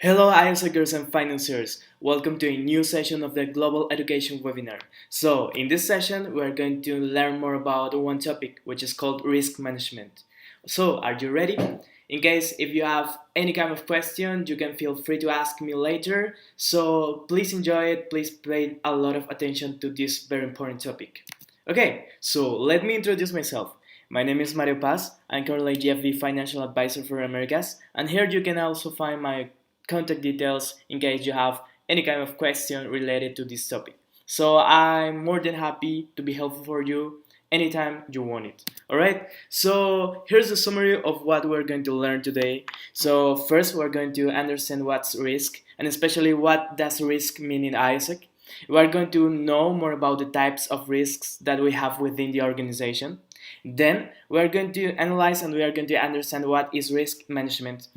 Hello, AIESECers and financiers. Welcome to a new session of the Global Education webinar. So, in this session, we are going to learn more about one topic, which is called risk management. So, are you ready? In case if you have any kind of question, you can feel free to ask me later. So, please enjoy it. Please pay a lot of attention to this very important topic. Okay, so let me introduce myself. My name is Mario Paz. I'm currently GFV Financial Advisor for Americas, and here you can also find my contact details in case you have any kind of question related to this topic. So I'm more than happy to be helpful for you anytime you want it. Alright, so here's a summary of what we're going to learn today. So first we're going to understand what's risk and especially what does risk mean in AIESEC. We are going to know more about the types of risks that we have within the organization. Then we are going to analyze and we are going to understand what is risk management.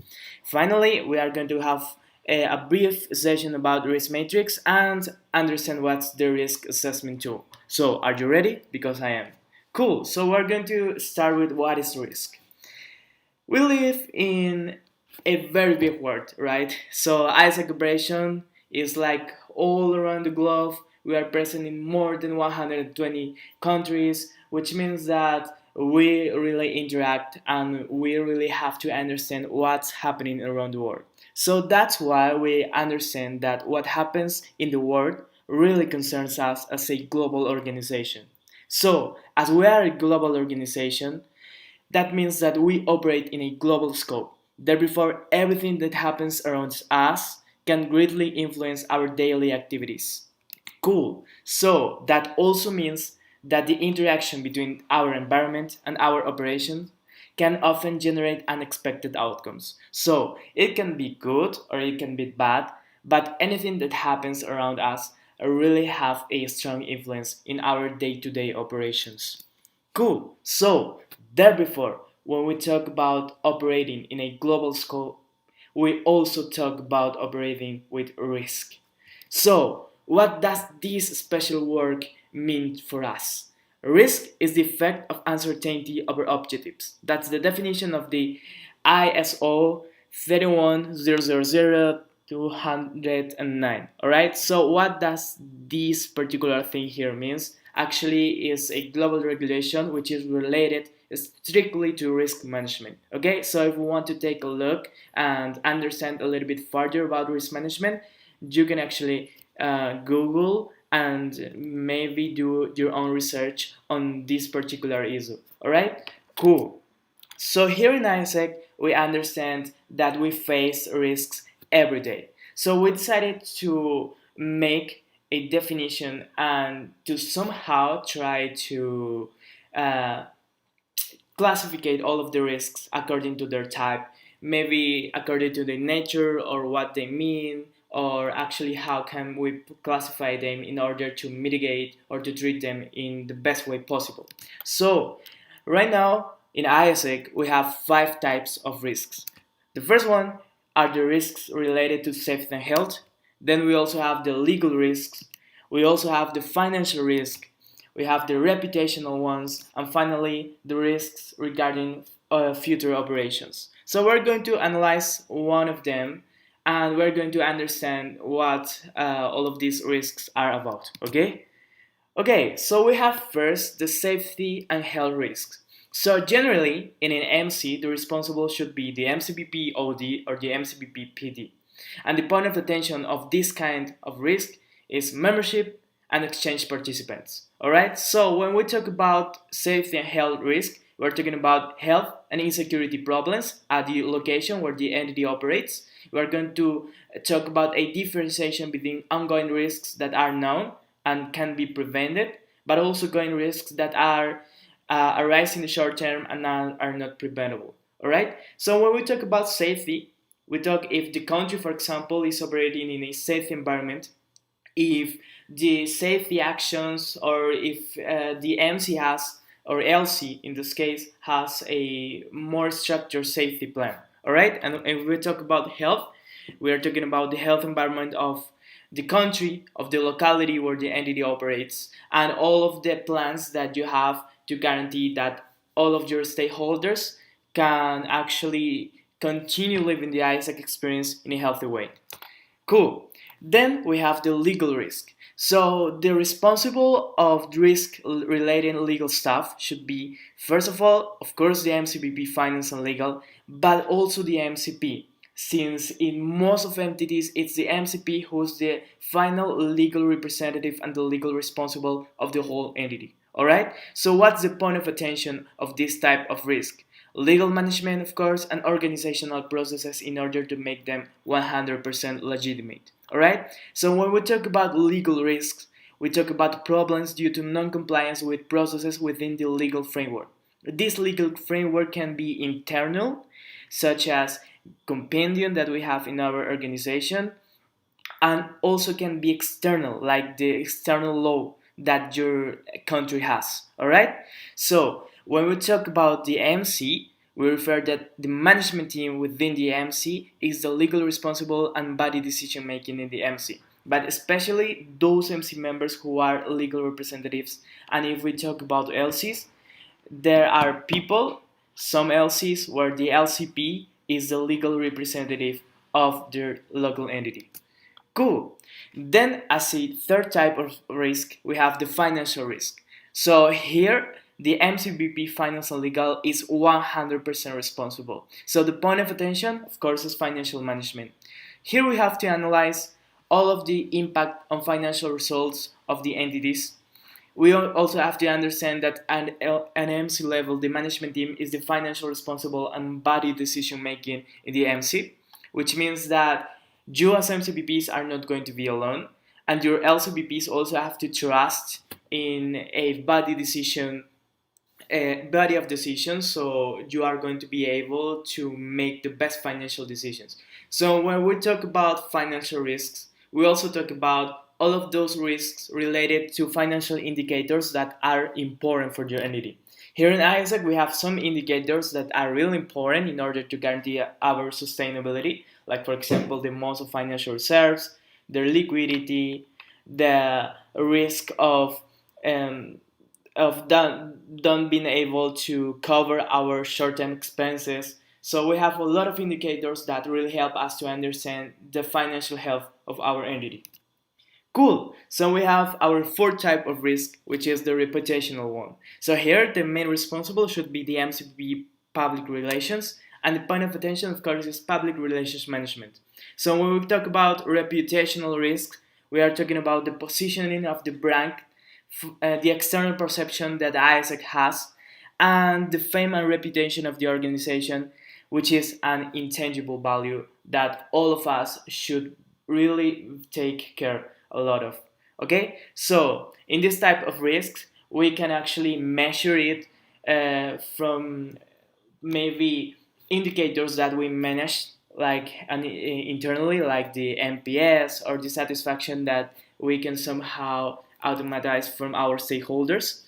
Finally, we are going to have a brief session about risk matrix and understand what's the risk assessment tool. So, are you ready? Because I am. Cool. So, we're going to start with what is risk. We live in a very big world, right? So, AIESEC operation is like all around the globe. We are present in more than 120 countries, which means that we really interact and we really have to understand what's happening around the world. So that's why we understand that what happens in the world really concerns us as a global organization. So, as we are a global organization, that means that we operate in a global scope. Therefore, everything that happens around us can greatly influence our daily activities. Cool. So that also means that the interaction between our environment and our operations can often generate unexpected outcomes. So it can be good or it can be bad, but anything that happens around us really have a strong influence in our day-to-day operations. Cool. So therefore, when we talk about operating in a global scope, we also talk about operating with risk. So, what does this special work mean for us? Risk is the effect of uncertainty over objectives. That's the definition of the ISO 31000-209. Alright, so what does this particular thing here means? Actually, is a global regulation which is related strictly to risk management. Okay, so if we want to take a look and understand a little bit further about risk management, you can actually Google and maybe do your own research on this particular issue. Alright? Cool. So here in AIESEC, we understand that we face risks every day. So we decided to make a definition and to somehow try to uh, classify all of the risks according to their type, maybe according to their nature or what they mean, or actually how can we classify them in order to mitigate or to treat them in the best way possible. So right now in AIESEC we have 5 types of risks. The first one are the risks related to safety and health. Then we also have the legal risks. We also have the financial risk. We have the reputational ones, and finally the risks regarding future operations. So we're going to analyze one of them and we're going to understand what all of these risks are about. Okay, so we have first the safety and health risks. So generally in an MC the responsible should be the MCPP OD or the MCPP PD. And the point of attention of this kind of risk is membership and exchange participants. Alright, so when we talk about safety and health risk, we're talking about health and insecurity problems at the location where the entity operates. We're going to talk about a differentiation between ongoing risks that are known and can be prevented, but also ongoing risks that are arise in the short term and are not preventable. Alright, so when we talk about safety, we talk if the country, for example, is operating in a safe environment, if the safety actions or if the MC has or LC in this case has a more structured safety plan. Alright, and if we talk about health, we are talking about the health environment of the country, of the locality where the entity operates, and all of the plans that you have to guarantee that all of your stakeholders can actually continue living the AIESEC experience in a healthy way. Cool. Then we have the legal risk. So the responsible of risk related legal stuff should be, first of all, of course, the MCPP Finance and Legal, but also the MCP. Since in most of entities, it's the MCP who's the final legal representative and the legal responsible of the whole entity. Alright? So what's the point of attention of this type of risk? Legal management, of course, and organizational processes in order to make them 100% legitimate. Alright? So when we talk about legal risks, we talk about problems due to non-compliance with processes within the legal framework. This legal framework can be internal, such as compendium that we have in our organization, and also can be external, like the external law that your country has. Alright? So when we talk about the MC, we refer that the management team within the MC is the legal responsible and body decision making in the MC, but especially those MC members who are legal representatives. And if we talk about LCs, there are people, some LCs, where the LCP is the legal representative of their local entity. Cool. Then as a third type of risk, we have the financial risk. So here, the MCBP Finance and Legal is 100% responsible. So the point of attention, of course, is financial management. Here we have to analyze all of the impact on financial results of the entities. We also have to understand that at an MC level, the management team is the financial responsible and body decision making in the MC, which means that you as MCPPs are not going to be alone, and your LCPPs also have to trust in a body of decisions, so you are going to be able to make the best financial decisions. So when we talk about financial risks, we also talk about all of those risks related to financial indicators that are important for your entity. Here in AIESEC, we have some indicators that are really important in order to guarantee our sustainability, like for example, the amount of financial reserves, their liquidity, the risk of don't being able to cover our short-term expenses. So we have a lot of indicators that really help us to understand the financial health of our entity. Cool. So we have our fourth type of risk, which is the reputational one. So here the main responsible should be the MCP public relations, and the point of attention, of course, is public relations management. So when we talk about reputational risks, we are talking about the positioning of the brand, the external perception that AIESEC has, and the fame and reputation of the organization, which is an intangible value that all of us should really take care a lot of. Okay, so in this type of risks, we can actually measure it from maybe indicators that we manage, like internally, like the NPS or the satisfaction that we can somehow automatize from our stakeholders.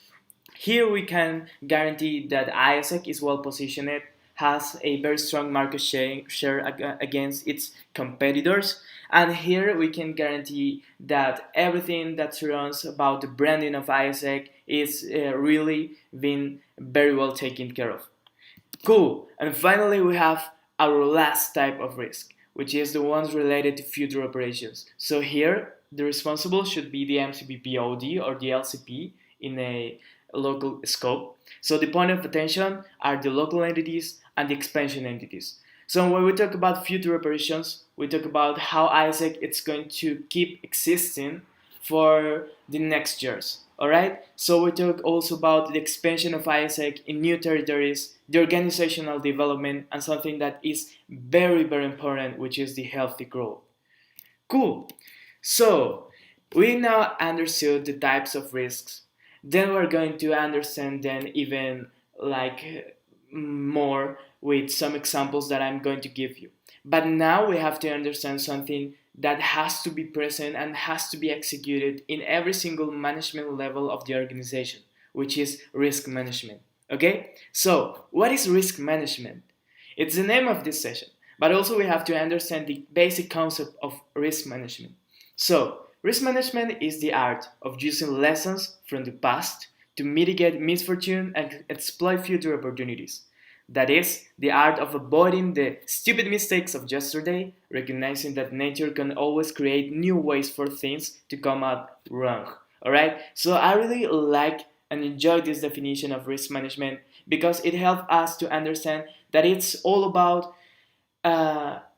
Here we can guarantee that AIESEC is well positioned, has a very strong market share against its competitors, and here we can guarantee that everything that surrounds about the branding of AIESEC is really being very well taken care of. Cool. And finally, we have our last type of risk, which is the ones related to future operations. So here, the responsible should be the MCPPOD or the LCP in a local scope. So the point of attention are the local entities and the expansion entities. So when we talk about future operations, we talk about how AIESEC is going to keep existing for the next years. Alright? So we talk also about the expansion of AIESEC in new territories, the organizational development, and something that is very, very important, which is the healthy growth. Cool. So we now understood the types of risks. Then we're going to understand them even more with some examples that I'm going to give you. But now we have to understand something that has to be present and has to be executed in every single management level of the organization, which is risk management. Okay? So, what is risk management? It's the name of this session, but also we have to understand the basic concept of risk management. So, risk management is the art of using lessons from the past to mitigate misfortune and exploit future opportunities. That is, the art of avoiding the stupid mistakes of yesterday, recognizing that nature can always create new ways for things to come out wrong. Alright? So I really like and enjoy this definition of risk management because it helps us to understand that it's all about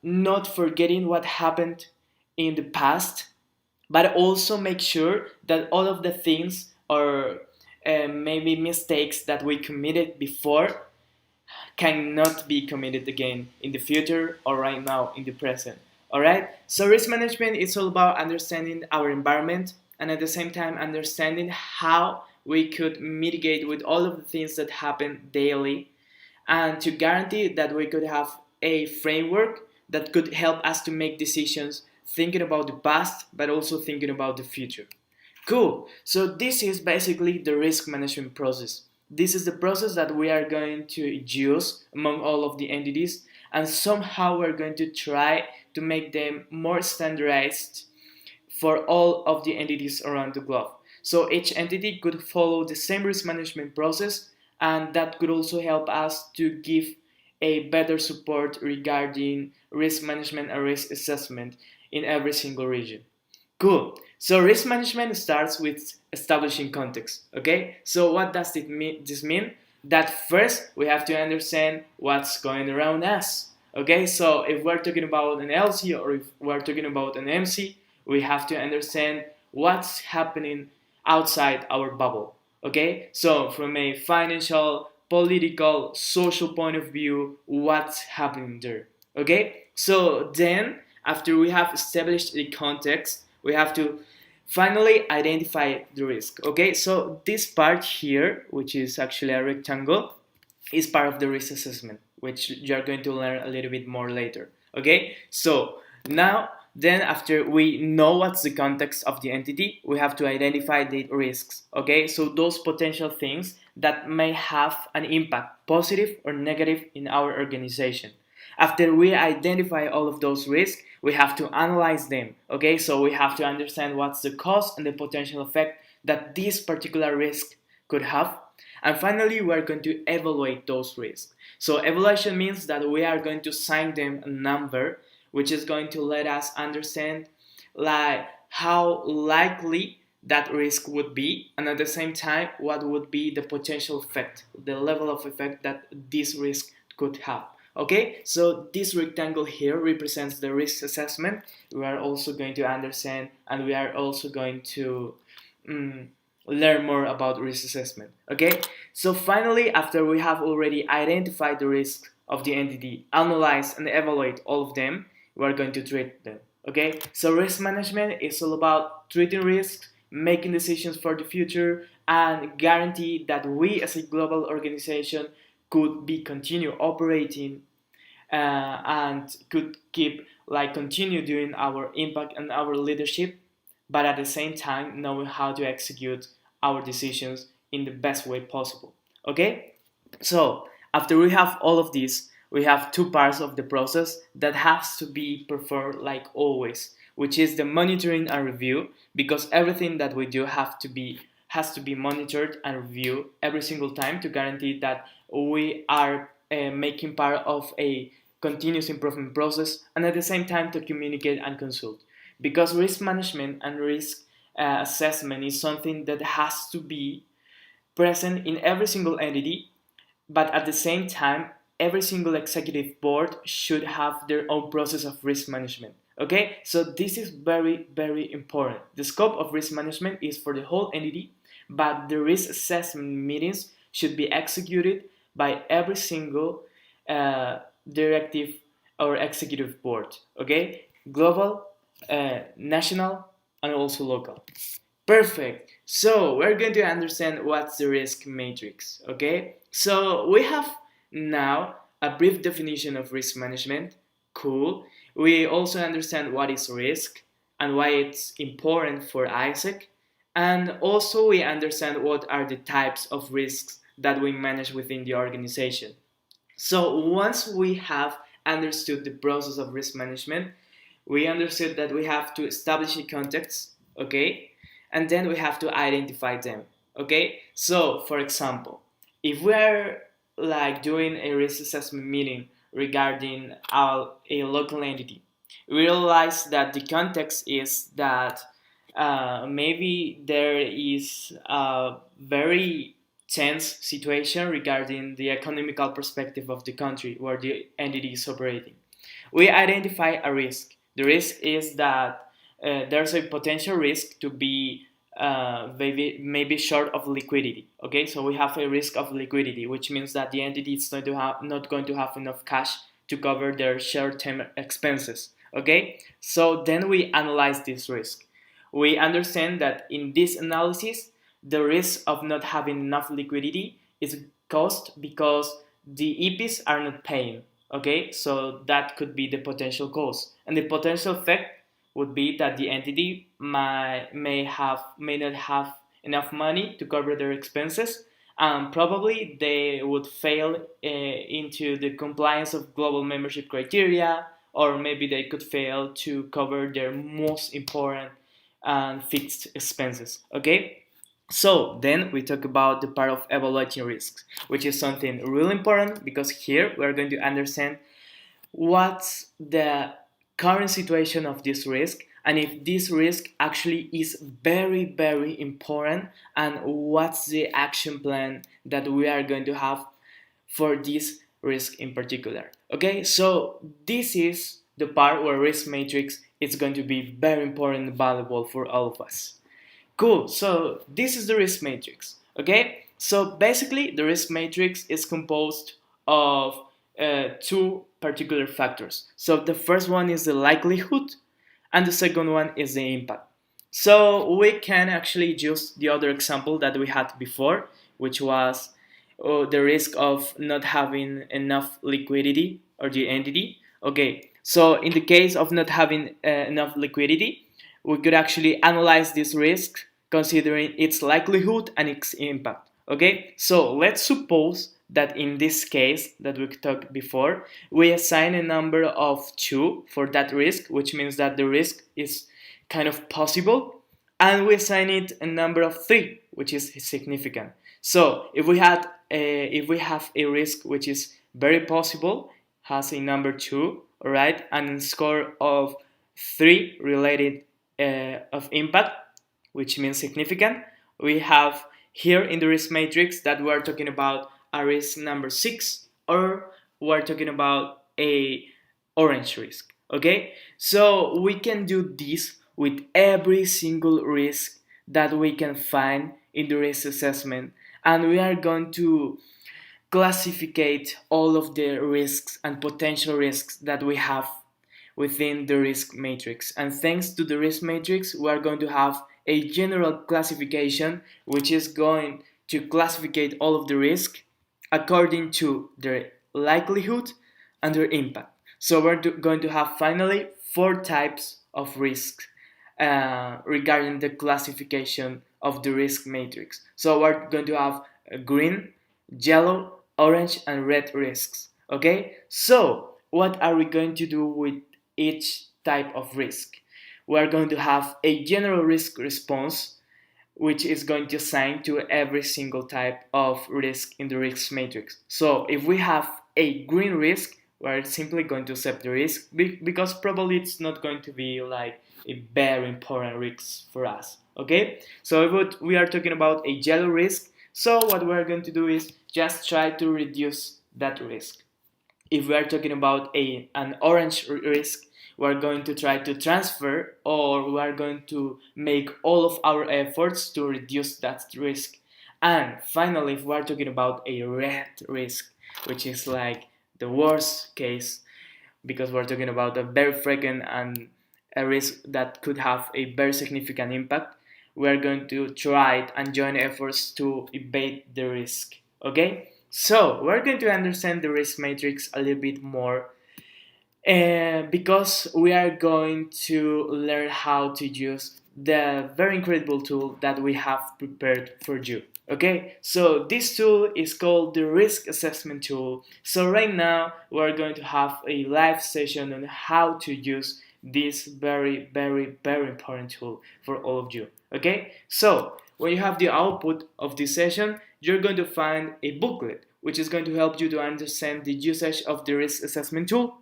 not forgetting what happened in the past, but also make sure that all of the things or maybe mistakes that we committed before cannot be committed again in the future or right now in the present. All right. So risk management is all about understanding our environment and at the same time understanding how we could mitigate with all of the things that happen daily and to guarantee that we could have a framework that could help us to make decisions thinking about the past but also thinking about the future. Cool. So this is basically the risk management process. This is the process that we are going to use among all of the entities, and somehow we're going to try to make them more standardized for all of the entities around the globe. So each entity could follow the same risk management process, and that could also help us to give a better support regarding risk management and risk assessment in every single region. Cool. So risk management starts with establishing context. Okay. So what does it mean? This mean that first we have to understand what's going around us. Okay. So if we're talking about an LC or if we're talking about an MC, we have to understand what's happening outside our bubble. Okay. So from a financial, political, social point of view, what's happening there. Okay. So then after we have established the context, we have to finally identify the risk. Okay, so this part here, which is actually a rectangle, is part of the risk assessment, which you're going to learn a little bit more later. Okay, so now then after we know what's the context of the entity, we have to identify the risks. Okay, so those potential things that may have an impact, positive or negative, in our organization. After we identify all of those risks, we have to analyze them. Okay, so we have to understand what's the cause and the potential effect that this particular risk could have. And finally, we are going to evaluate those risks. So evaluation means that we are going to assign them a number, which is going to let us understand like how likely that risk would be, and at the same time, what would be the potential effect, the level of effect that this risk could have. Okay, so this rectangle here represents the risk assessment. We are also going to understand and we are also going to learn more about risk assessment. Okay, so finally, after we have already identified the risk of the entity, analyze and evaluate all of them, we are going to treat them. Okay, so risk management is all about treating risks, making decisions for the future, and guarantee that we as a global organization could be continue operating and could keep like continue doing our impact and our leadership, but at the same time knowing how to execute our decisions in the best way possible. Okay, so after we have all of this, we have two parts of the process that has to be performed like always, which is the monitoring and review, because everything that we do has to be monitored and reviewed every single time to guarantee that we are making part of a continuous improvement process, and at the same time to communicate and consult, because risk management and risk assessment is something that has to be present in every single entity, but at the same time every single executive board should have their own process of risk management. Okay, so this is very, very important. The scope of risk management is for the whole entity, but the risk assessment meetings should be executed by every single directive or executive board. Okay, global, national, and also local. Perfect. So we're going to understand what's the risk matrix. Okay, so we have now a brief definition of risk management. Cool. We also understand what is risk and why it's important for AIESEC, and also we understand what are the types of risks that we manage within the organization. So once we have understood the process of risk management, we understood that we have to establish a context, okay, and then we have to identify them, okay. So for example, if we are like doing a risk assessment meeting regarding a local entity, we realized that the context is that maybe there is a very tense situation regarding the economical perspective of the country where the entity is operating. We identify a risk. The risk is that there's a potential risk to be maybe short of liquidity. Okay, so we have a risk of liquidity, which means that the entity is not going to have enough cash to cover their short-term expenses. Okay, so then we analyze this risk. We understand that in this analysis, the risk of not having enough liquidity is caused because the EPs are not paying. Okay, so that could be the potential cause, and the potential effect would be that the entity may not have enough money to cover their expenses, and probably they would fail into the compliance of global membership criteria, or maybe they could fail to cover their most important and fixed expenses. Okay, so then we talk about the part of evaluating risks, which is something really important because here we're going to understand what's the current situation of this risk and if this risk actually is very, very important, and what's the action plan that we are going to have for this risk in particular. Okay, so this is the part where risk matrix is going to be very important and valuable for all of us. Cool, so this is the risk matrix. Okay, so basically the risk matrix is composed of two particular factors. So the first one is the likelihood, and the second one is the impact. So we can actually use the other example that we had before, which was the risk of not having enough liquidity or the entity. Okay, so in the case of not having enough liquidity, we could actually analyze this risk considering its likelihood and its impact. Okay, so let's suppose that in this case that we talked before, we assign a number of 2 for that risk, which means that the risk is kind of possible, and we assign it a number of 3, which is significant. So if we have a risk which is very possible, has a number 2, all right, and a score of 3 related of impact, which means significant, we have here in the risk matrix that we are talking about a risk number 6, or we're talking about a orange risk. Okay, so we can do this with every single risk that we can find in the risk assessment, and we are going to classificate all of the risks and potential risks that we have within the risk matrix. And thanks to the risk matrix, we are going to have a general classification which is going to classify all of the risk according to their likelihood and their impact. So we're going to have finally 4 types of risks regarding the classification of the risk matrix. So we're going to have green, yellow, orange, and red risks. Okay, so what are we going to do with each type of risk? We are going to have a general risk response, which is going to assign to every single type of risk in the risk matrix. So if we have a green risk, we're simply going to accept the risk because probably it's not going to be like a very important risk for us. Okay, so if we are talking about a yellow risk, so what we're going to do is just try to reduce that risk. If we are talking about an orange risk, we're going to try to transfer, or we are going to make all of our efforts to reduce that risk. And finally, if we are talking about a red risk, which is like the worst case, because we're talking about a very frequent and a risk that could have a very significant impact, we are going to try and join efforts to evade the risk. Okay, so we're going to understand the risk matrix a little bit more, because we are going to learn how to use the very incredible tool that we have prepared for you. Okay, so this tool is called the risk assessment tool. So right now we're going to have a live session on how to use this very, very, very important tool for all of you. Okay, so when you have the output of this session, you're going to find a booklet which is going to help you to understand the usage of the risk assessment tool.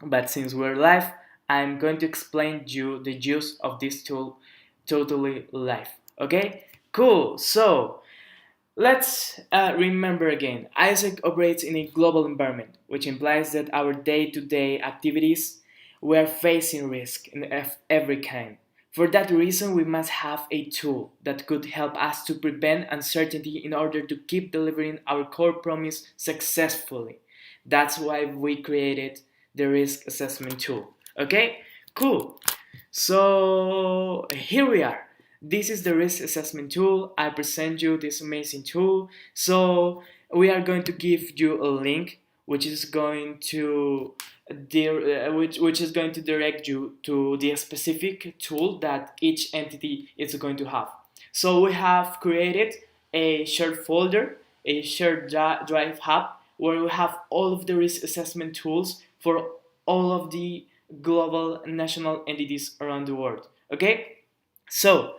But since we're live, I'm going to explain you the use of this tool totally live. Okay? Cool. So let's remember again. AIESEC operates in a global environment, which implies that our day-to-day activities we are facing risk in every kind. For that reason, we must have a tool that could help us to prevent uncertainty in order to keep delivering our core promise successfully. That's why we created the risk assessment tool. Okay? Cool. So here we are. This is the risk assessment tool. I present you this amazing tool. So we are going to give you a link which is going to which is going to direct you to the specific tool that each entity is going to have. So we have created a shared folder, a shared drive hub where we have all of the risk assessment tools for all of the global national entities around the world. Okay? So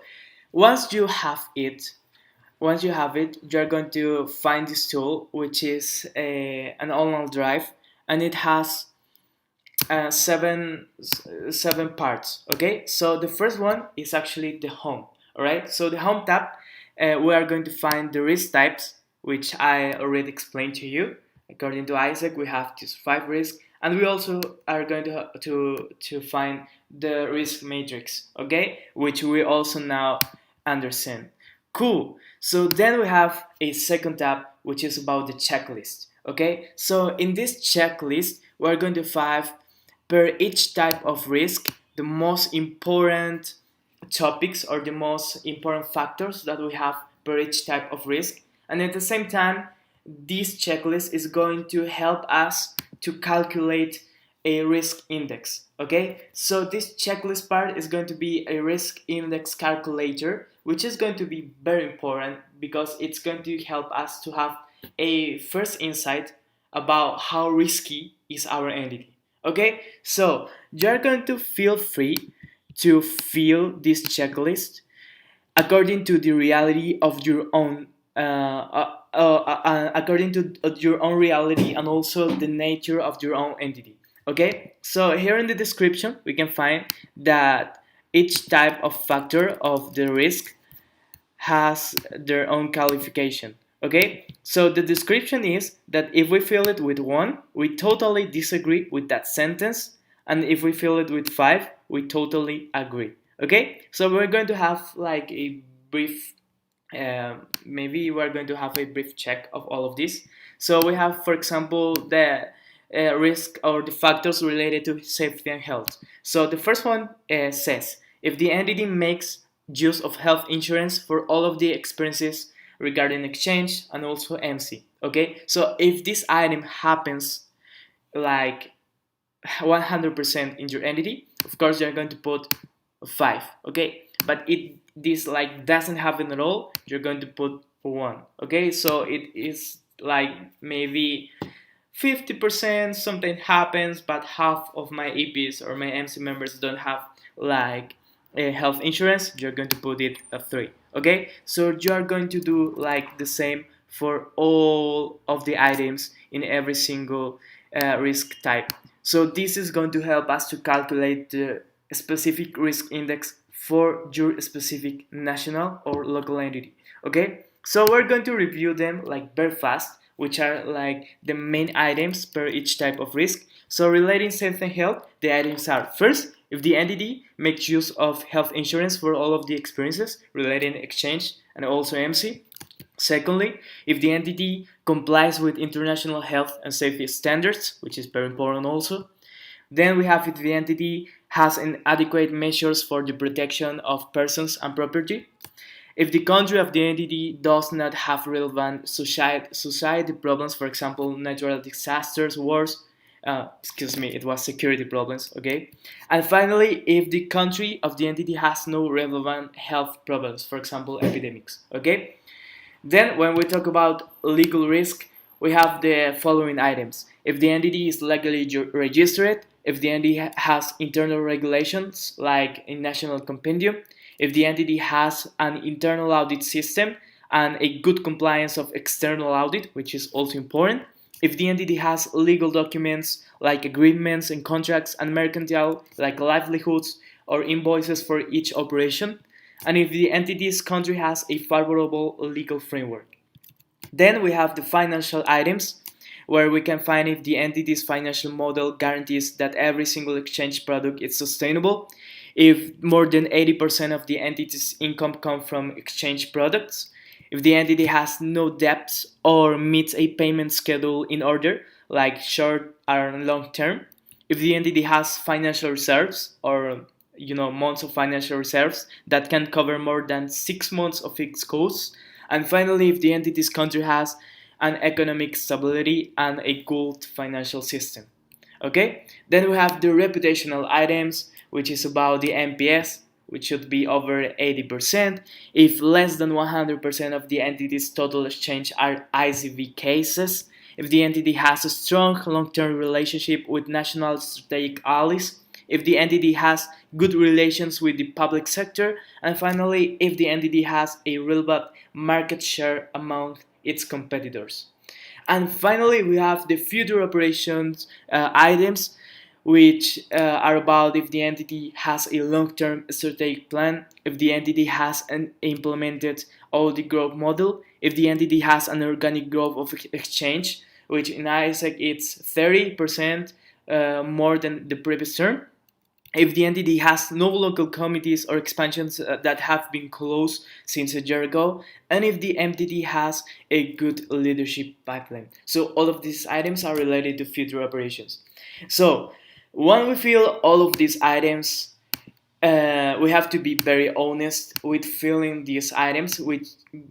once you have it, you're going to find this tool, which is an online drive, and it has seven parts. Okay, so the first one is actually the home. All right, so the home tab, we are going to find the risk types, which I already explained to you. According to AIESEC, we have these 5 risks, and we also are going to find the risk matrix. Okay, which we also now understand. Cool. So then we have a second tab, which is about the checklist. Okay, so in this checklist, we're going to find per each type of risk the most important topics or the most important factors that we have per each type of risk. And at the same time, this checklist is going to help us to calculate a risk index. Okay, so this checklist part is going to be a risk index calculator, which is going to be very important because it's going to help us to have a first insight about how risky is our entity. Okay, so you're going to feel free to fill this checklist according to the reality of your own according to your own reality and also the nature of your own entity. Okay, so here in the description we can find that each type of factor of the risk has their own qualification. Okay, so the description is that if we fill it with 1, we totally disagree with that sentence, and if we fill it with 5, we totally agree. Okay, so we're going to have like a brief maybe we're going to have a brief check of all of this. So we have, for example, the risk or the factors related to safety and health. So the first one says if the entity makes use of health insurance for all of the expenses regarding exchange and also MC. Okay, so if this item happens like 100% in your entity, of course you're going to put 5. Okay, but it this like doesn't happen at all, you're going to put 1. Okay, so it is like maybe 50% something happens, but half of my EPs or my MC members don't have like a health insurance, you're going to put it a 3. Okay, so you are going to do like the same for all of the items in every single risk type. So this is going to help us to calculate the specific risk index for your specific national or local entity. Okay, so we're going to review them like very fast, which are like the main items per each type of risk. So relating safety and health, the items are first, if the entity makes use of health insurance for all of the experiences relating exchange and also MC. Secondly, if the entity complies with international health and safety standards, which is very important also. Then we have if the entity has adequate measures for the protection of persons and property. If the country of the entity does not have relevant society problems, for example, natural disasters, wars, it was security problems, okay? And finally, if the country of the entity has no relevant health problems, for example, epidemics, okay? Then when we talk about legal risk, we have the following items. If the entity is legally registered, if the entity has internal regulations like a national compendium, if the entity has an internal audit system, and a good compliance of external audit, which is also important. If the entity has legal documents like agreements and contracts and mercantile like livelihoods or invoices for each operation, and if the entity's country has a favorable legal framework. Then we have the financial items, where we can find if the entity's financial model guarantees that every single exchange product is sustainable, if more than 80% of the entity's income comes from exchange products, if the entity has no debts or meets a payment schedule in order, like short or long term, if the entity has financial reserves or months of financial reserves that can cover more than 6 months of its costs, and finally, if the entity's country has an economic stability and a good financial system. Okay? Then we have the reputational items, which is about the NPS, which should be over 80%. If less than 100% of the entity's total exchange are ICV cases, if the entity has a strong long-term relationship with national strategic allies, if the entity has good relations with the public sector, and finally, if the entity has a relevant market share among its competitors. And finally, we have the future operations items, which are about if the entity has a long-term strategic plan, if the entity has an implemented audit growth model, if the entity has an organic growth of exchange, which in AIESEC it's 30% more than the previous term, if the entity has no local committees or expansions that have been closed since a year ago, and if the entity has a good leadership pipeline. So all of these items are related to future operations. So when we feel all of these items, we have to be very honest with filling these items,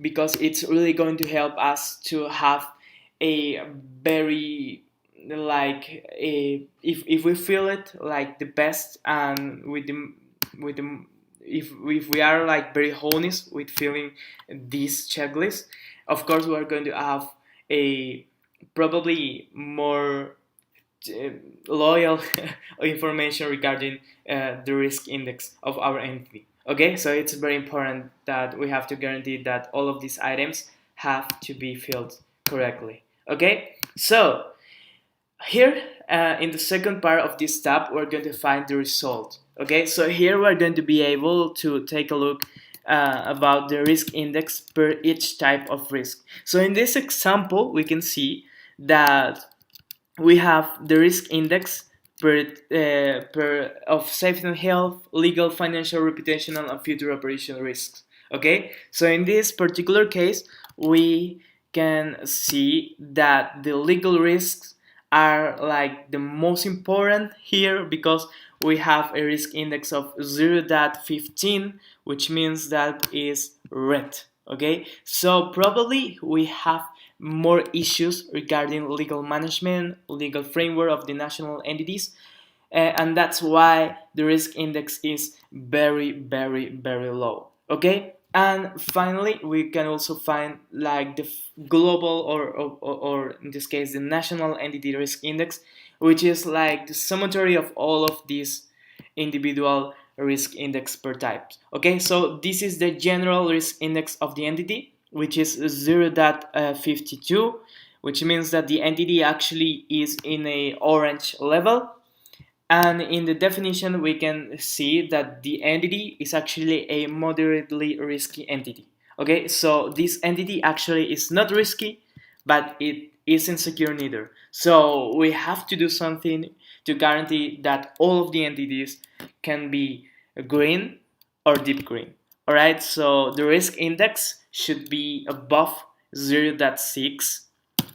because it's really going to help us to have a very if we feel it like the best, and if we are like very honest with filling this checklist, of course we are going to have a probably more loyal information regarding the risk index of our entity. Okay, so it's very important that we have to guarantee that all of these items have to be filled correctly. Okay, so here in the second part of this tab, we're going to find the result. Okay, so here we're going to be able to take a look about the risk index per each type of risk. So in this example, we can see that we have the risk index per of safety and health, legal, financial, reputational, and future operation risks. Okay, so in this particular case, we can see that the legal risks are like the most important here, because we have a risk index of 0.15, which means that is red. Okay, so probably we have more issues regarding legal management, legal framework of the national entities, and that's why the risk index is very, very, very low. Okay, and finally, we can also find like the global or in this case the national entity risk index, which is like the summatory of all of these individual risk index per type. Okay, so this is the general risk index of the entity, which is 0.52, which means that the entity actually is in a orange level. And in the definition, we can see that the entity is actually a moderately risky entity. Okay, so this entity actually is not risky, but it isn't secure neither. So we have to do something to guarantee that all of the entities can be green or deep green. Alright, so the risk index should be above 0.6,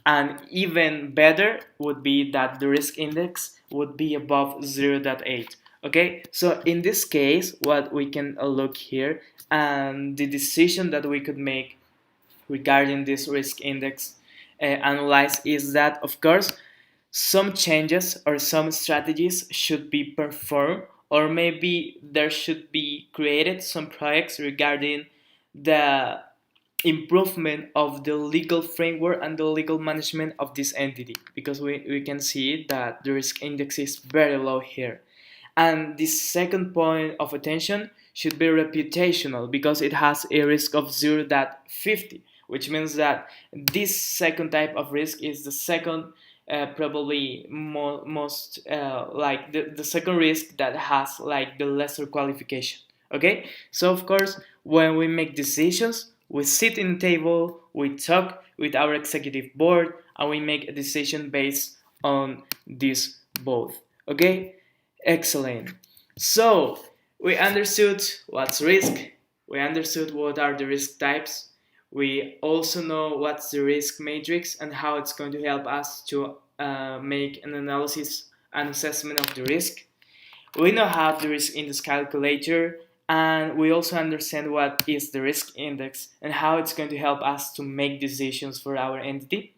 and even better would be that the risk index would be above 0.8. Okay, so in this case, what we can look here, and the decision that we could make regarding this risk index analyze is that, of course, some changes or some strategies should be performed, or maybe there should be created some projects regarding the improvement of the legal framework and the legal management of this entity, because we can see that the risk index is very low here. And the second point of attention should be reputational, because it has a risk of 0.50, which means that this second type of risk is the second probably most like the second risk that has like the lesser qualification. Okay, so of course when we make decisions, we sit in the table, we talk with our executive board, and we make a decision based on this both. Okay, excellent. So we understood what's risk, we understood what are the risk types, we also know what's the risk matrix and how it's going to help us to make an analysis and assessment of the risk. We now have the risk index calculator, and we also understand what is the risk index and how it's going to help us to make decisions for our entity.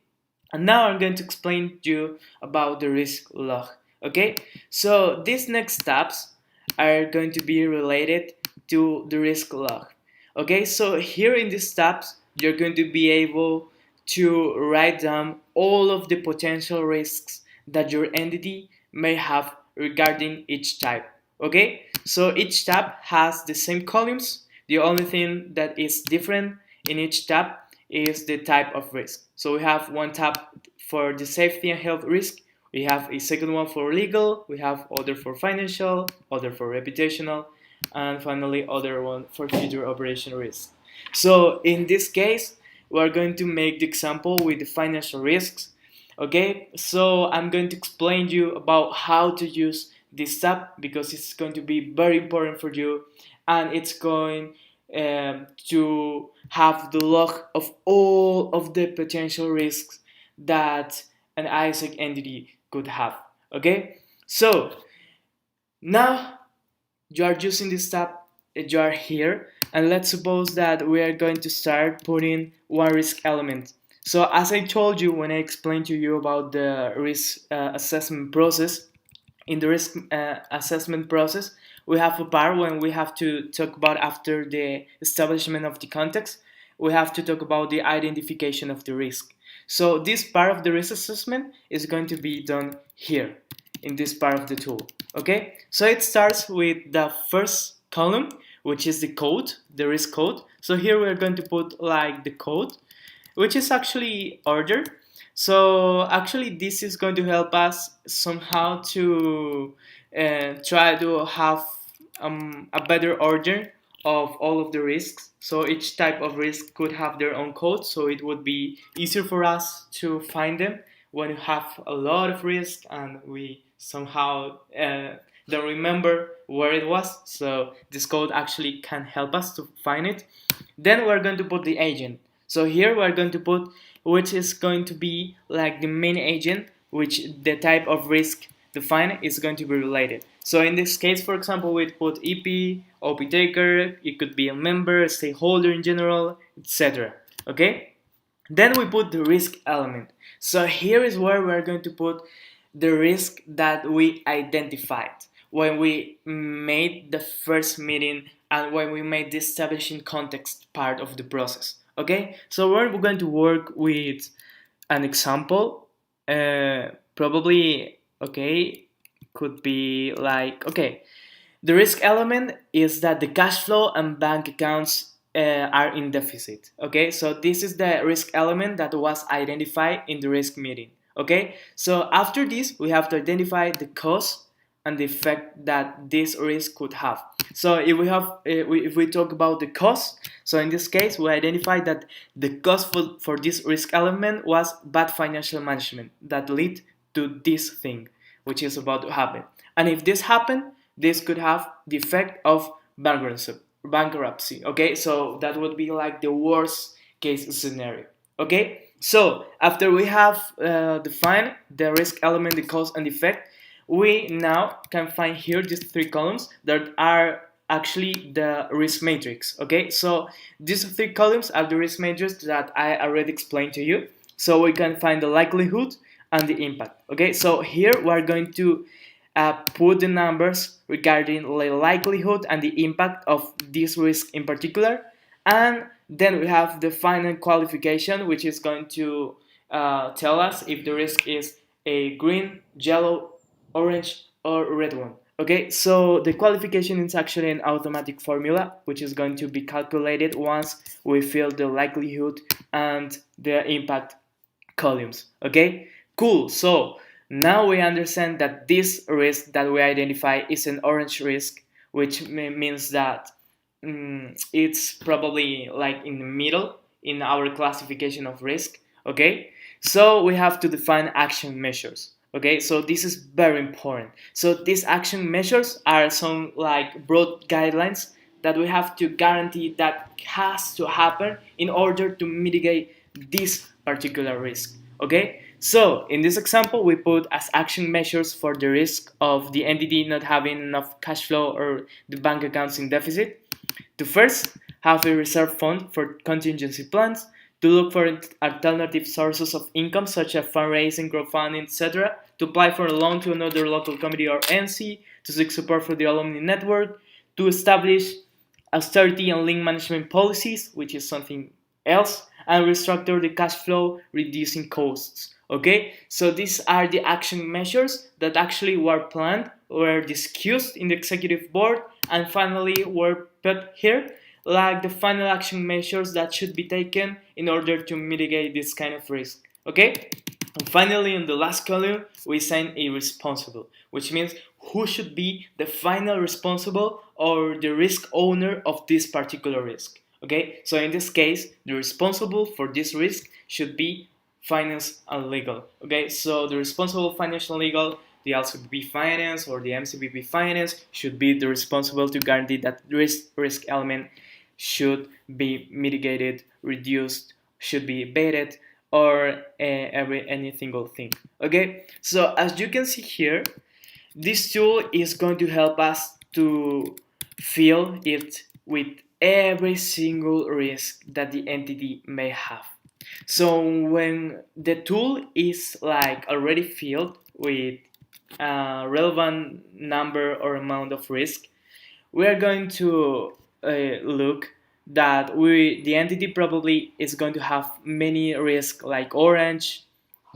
And now I'm going to explain to you about the risk log. Okay, so these next steps are going to be related to the risk log. Okay, so here in these steps, you're going to be able to write down all of the potential risks that your entity may have regarding each type. Okay, so each tab has the same columns. The only thing that is different in each tab is the type of risk. So we have one tab for the safety and health risk, we have a second one for legal, we have other for financial, other for reputational, and finally other one for future operation risk. So in this case, we're going to make the example with the financial risks. Okay, so I'm going to explain to you about how to use this tab because it's going to be very important for you, and it's going to have the log of all of the potential risks that an AIESEC entity could have. Okay, so now you are using this tab, you are here, and let's suppose that we are going to start putting one risk element. So as I told you when I explained to you about the risk assessment process, in the risk assessment process, we have a part when we have to talk about, after the establishment of the context, we have to talk about the identification of the risk. So this part of the risk assessment is going to be done here in this part of the tool. Okay, so it starts with the first column, which is the code, the risk code. So here we're going to put like the code, which is actually order. So actually this is going to help us somehow to try to have a better order of all of the risks. So each type of risk could have their own code, so it would be easier for us to find them when you have a lot of risk and we somehow don't remember where it was. So this code actually can help us to find it. Then we're going to put the agent. So here we're going to put which is going to be like the main agent, which the type of risk defined is going to be related. So in this case, for example, we put EP, OP taker, it could be a member, a stakeholder in general, etc. Okay? Then we put the risk element. So here is where we're going to put the risk that we identified when we made the first meeting and when we made the establishing context part of the process. Okay, so we're going to work with an example. Probably, okay, could be like, okay, the risk element is that the cash flow and bank accounts are in deficit. Okay, so this is the risk element that was identified in the risk meeting. Okay, so after this, we have to identify the cause and the effect that this risk could have. So if we talk about the cost, so in this case we identify that the cost for this risk element was bad financial management that lead to this thing which is about to happen. And if this happened, this could have the effect of bankruptcy. Okay, so that would be like the worst case scenario. Okay, so after we have defined the risk element, the cause and the effect, we now can find here these three columns that are actually the risk matrix. Okay, so these three columns are the risk matrix that I already explained to you. So we can find the likelihood and the impact. Okay, so here we're going to put the numbers regarding the likelihood and the impact of this risk in particular, and then we have the final qualification, which is going to tell us if the risk is a green, yellow, orange, or red one. Okay, so the qualification is actually an automatic formula which is going to be calculated once we fill the likelihood and the impact columns. Okay, cool. So now we understand that this risk that we identify is an orange risk, which means that it's probably like in the middle in our classification of risk. Okay, so we have to define action measures. Okay, so this is very important. So these action measures are some like broad guidelines that we have to guarantee that has to happen in order to mitigate this particular risk. Okay, so in this example we put as action measures for the risk of the entity not having enough cash flow or the bank accounts in deficit, to first have a reserve fund for contingency plans, to look for alternative sources of income such as fundraising, crowdfunding, etc., to apply for a loan to another local committee or NC, to seek support for the alumni network, to establish austerity and link management policies, which is something else, and restructure the cash flow, reducing costs. Okay, so these are the action measures that actually were planned, were discussed in the executive board, and finally were put here, like the final action measures that should be taken in order to mitigate this kind of risk. Okay? And finally, in the last column, we assign a responsible, which means who should be the final responsible or the risk owner of this particular risk. Okay, so in this case, the responsible for this risk should be finance and legal. Okay, so the responsible financial legal, the LCBP finance or the MCBP finance should be the responsible to guarantee that risk element should be mitigated, reduced, should be abated, or any single thing. Okay, so as you can see here, this tool is going to help us to fill it with every single risk that the entity may have. So when the tool is like already filled with a relevant number or amount of risk, we are going to look that the entity probably is going to have many risks like orange,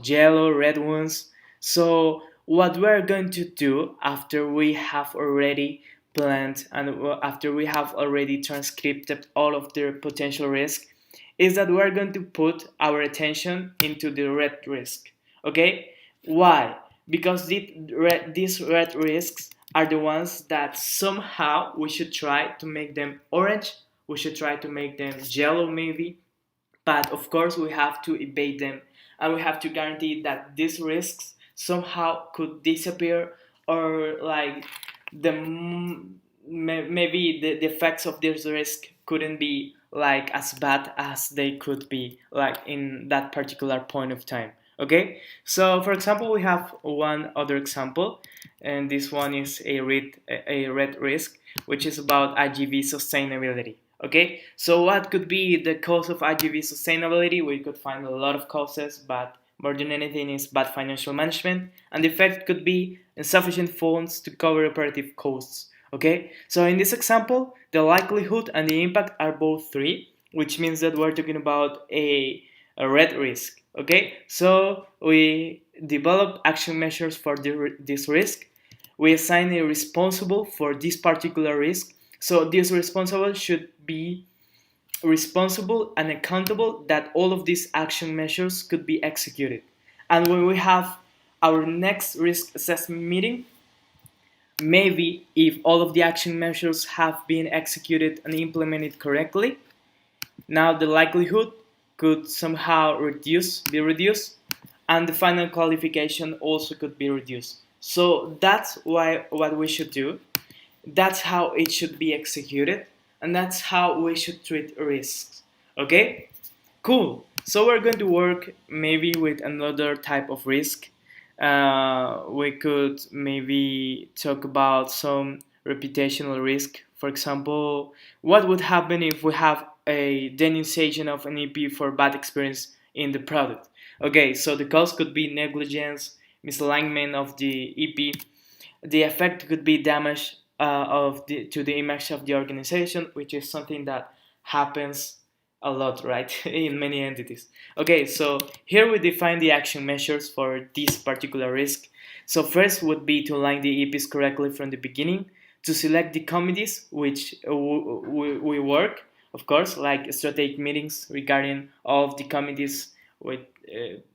yellow, red ones. So what we're going to do after we have already planned and after we have already transcribed all of the potential risk is that we're going to put our attention into the red risk. Okay? Why? Because these red risks are the ones that somehow we should try to make them orange, we should try to make them yellow maybe, but of course we have to evade them and we have to guarantee that these risks somehow could disappear, or like maybe the effects of this risk couldn't be like as bad as they could be like in that particular point of time. Okay, so for example we have one other example, and this one is a red risk, which is about IGV sustainability. Okay, so what could be the cause of IGV sustainability? We could find a lot of causes, but more than anything is bad financial management, and the effect could be insufficient funds to cover operative costs. Okay, so in this example, the likelihood and the impact are both 3, which means that we're talking about a red risk. Okay, so we develop action measures for this risk. We assign a responsible for this particular risk. So this responsible should be responsible and accountable that all of these action measures could be executed. And when we have our next risk assessment meeting, maybe if all of the action measures have been executed and implemented correctly, now the likelihood could somehow be reduced, and the final qualification also could be reduced. So that's what we should do. That's how it should be executed, and that's how we should treat risks. Okay? Cool. So we're going to work maybe with another type of risk. We could maybe talk about some reputational risk. For example, what would happen if we have a denunciation of an EP for bad experience in the product? Okay, so the cause could be negligence, misalignment of the EP. The effect could be damage to the image of the organization, which is something that happens a lot, right? In many entities. Okay, so here we define the action measures for this particular risk. So first would be to align the EPs correctly from the beginning, to select the committees which we work, of course, like strategic meetings regarding all of the committees with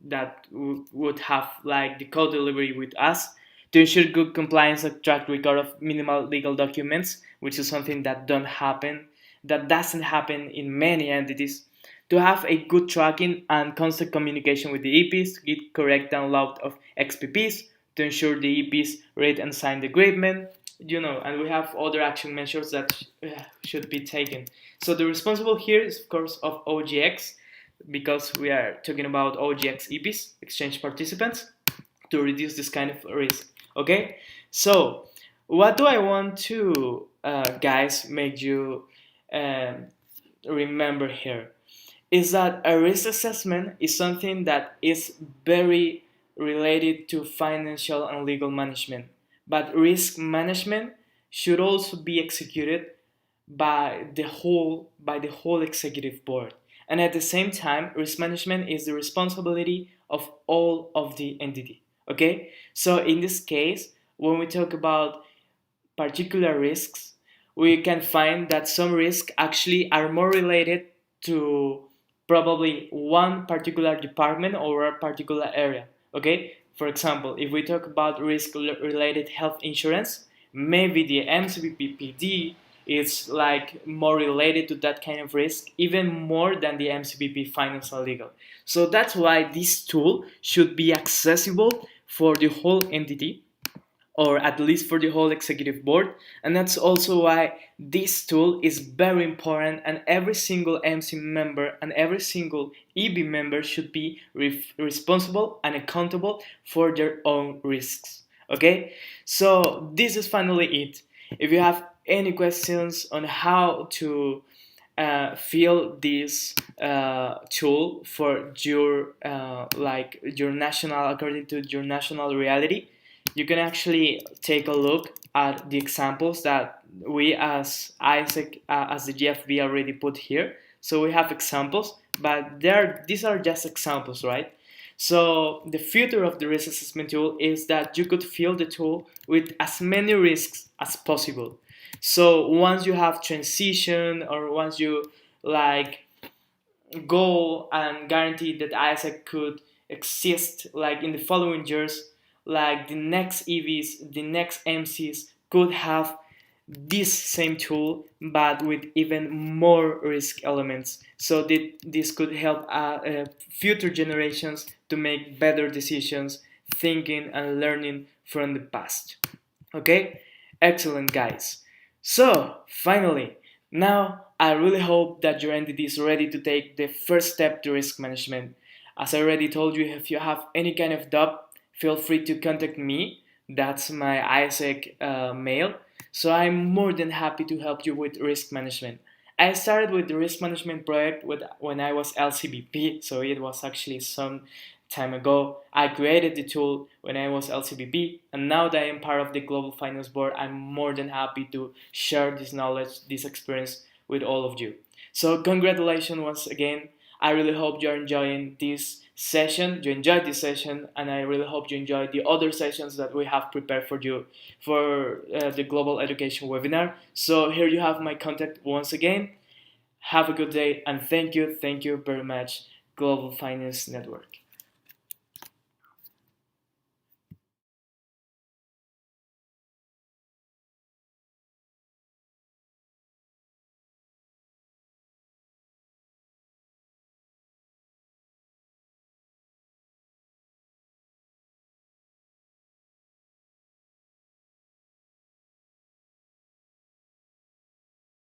that would have like the code delivery with us, to ensure good compliance and track record of minimal legal documents, which is something that doesn't happen in many entities, to have a good tracking and constant communication with the EPs, to get correct download of XPPs, to ensure the EPs read and sign the agreement, and we have other action measures that should be taken. So the responsible here is of course of OGX, because we are talking about OGX EPs, exchange participants, to reduce this kind of risk. Okay, so what do I want to guys make you remember here is that a risk assessment is something that is very related to financial and legal management, but risk management should also be executed by the whole executive board. And at the same time, risk management is the responsibility of all of the entity. Okay? So in this case, when we talk about particular risks, we can find that some risks actually are more related to probably one particular department or a particular area. Okay? For example, if we talk about risk related health insurance, maybe the MCBP is like more related to that kind of risk, even more than the MCBP finance and legal. So that's why this tool should be accessible for the whole entity, or at least for the whole executive board. And that's also why this tool is very important, and every single MC member and every single EB member should be responsible and accountable for their own risks. Okay, so this is finally it. If you have any questions on how to fill this tool for your your national, according to your national reality, you can actually take a look at the examples that we as AIESEC, as the GFB already put here. So we have examples, but these are just examples, right? So the future of the risk assessment tool is that you could fill the tool with as many risks as possible. So once you have transition, or once you like goal and guarantee that AIESEC could exist like in the following years, like the next EVs, the next MCs could have this same tool but with even more risk elements, so that this could help future generations to make better decisions, thinking and learning from the past. Okay, excellent guys. So finally, now I really hope that your entity is ready to take the first step to risk management. As I already told you, if you have any kind of doubt, feel free to contact me. That's my AIESEC mail. So I'm more than happy to help you with risk management. I started with the risk management project when I was LCBP, so it was actually some time ago. I created the tool when I was LCBP, and now that I am part of the Global Finance Board, I'm more than happy to share this knowledge, this experience with all of you. So congratulations once again. I really hope you're enjoying this session. You enjoyed this session, and I really hope you enjoyed the other sessions that we have prepared for you for the Global Education webinar. So here you have my contact once again. Have a good day, and thank you very much, Global Finance Network.